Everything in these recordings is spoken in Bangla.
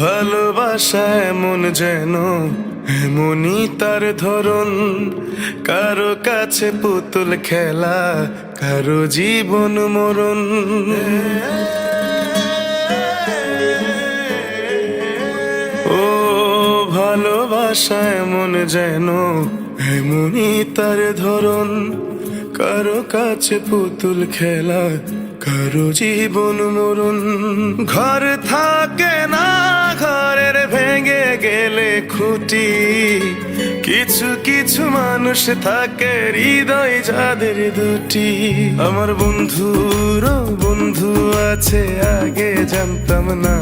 ভালোবাসা এমন যেন এমনই তার ধরন, কারো কাছে পুতুল খেলা, কারো জীবন মরণ। ও ভালোবাসা এমন যেন এমনই তার ধরন, কারো কাছে পুতুল খেলা, কারো জীবন মরণ। ঘর থাকে না, ঘরের ভেঙে গেলে খুঁটি, কিছু কিছু মানুষ থাকে হৃদয় যাদের দুটি। আমার বন্ধুর বন্ধু আছে আগে জানতাম না,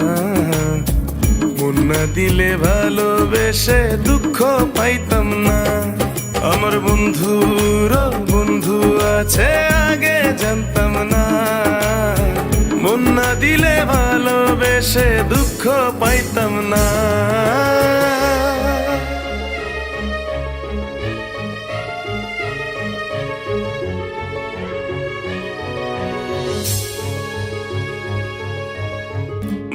মন না দিলে ভালোবেসে দুঃখ পাইতাম না। আমার বন্ধুর বন্ধু আছে আগে জানতাম না, মন না দিলে ভালোবেসে দুঃখ পাইতাম না।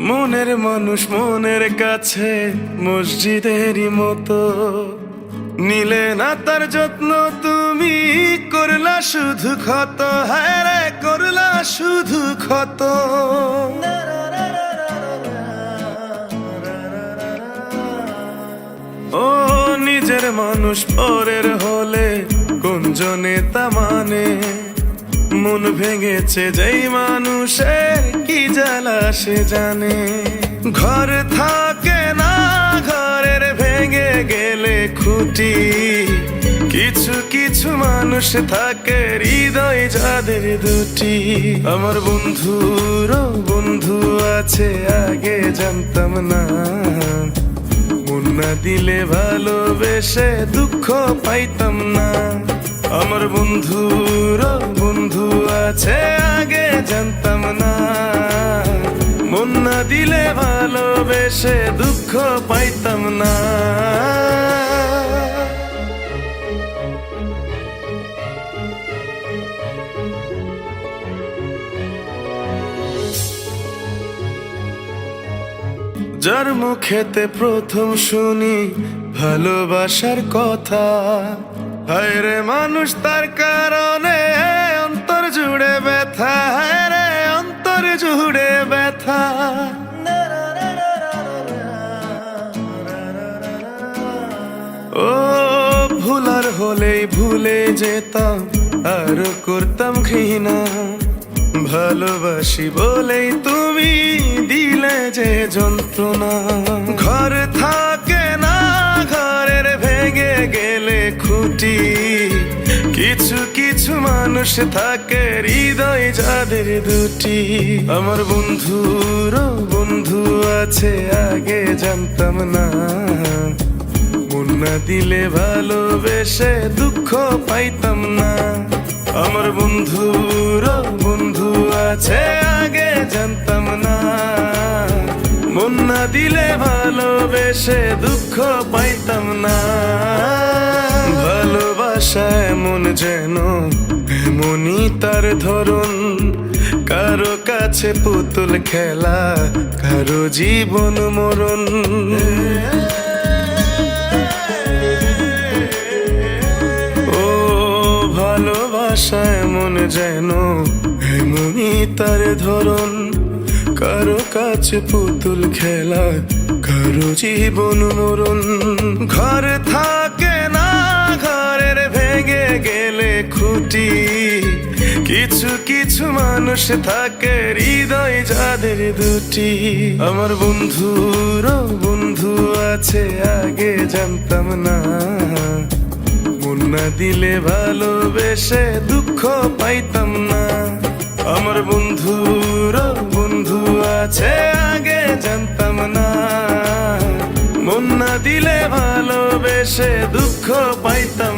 মনের মানুষ মনের কাছে মসজিদেরই মতো, নিলে না তার যত্ন তুমি, করলা শুধু ক্ষত, হায় রে করলা শুধু ক্ষত। ও নিজের মানুষ পরের হলে কোন জনে তা মানে, মন ভেঙেছে যেই মানুষের কি জ্বালা সে জানে। ঘর থাকে না, ঘরের ভেঙে গেলে খুঁটি, কিছু কিছু মানুষ থাকে হৃদয় যাদের দুটি। আমার বন্ধুর বন্ধু আছে আগে জানতাম না, মন না দিলে ভালোবেসে দুঃখ পাইতাম না। আমার বন্ধুর বন্ধু আছে আগে জানতাম না, মন না দিলে ভালোবেসে দুঃখ পাইতাম না। যার মুখেতে প্রথম শুনি ভালোবাসার কথা, হায় রে মানুষ তার কারণে অন্তর জুড়ে ব্যথা, হায় রে অন্তর জুড়ে ব্যথা। ও ভুলার হলেই ভুলে যেতাম আর করতাম ঘৃণা, ভালোবাসি বলেই তুমি দিলে যে যন্ত্রণা। ঘর থাকে না, ঘরের ভেঙে গেলে খুঁটি, কিছু কিছু মানুষ থাকে হৃদয় যাদের দুটি। আমার বন্ধুর বন্ধু আছে আগে জানতাম না, মন না দিলে ভালোবেসে দুঃখ পাইতাম না। আমার বন্ধুর বন্ধু আছে আগে জানতাম না, মন না দিলে ভালোবেসে দুঃখ পাইতাম না। ভালোবাসা এমন যেন এমনই তার ধরন, কারো কাছে পুতুল খেলা, কারো জীবন মরণ। ভালোবাসা এমন যেন এমনই তার ধরন, কারো কাছে পুতুল খেলা, কারো জীবন মরণ। ঘর থাকে না, ঘরের ভেঙে গেলে খুঁটি, কিছু কিছু মানুষ থাকে হৃদয় যাদের দুটি। আমার বন্ধুর বন্ধু আছে আগে জানতাম না, মন না দিলে ভালোবেসে দুঃখ পাইতাম না। আমার বন্ধুর বন্ধু আছে আগে জানতাম না, মন না দিলে ভালোবেসে দুঃখ পাইতাম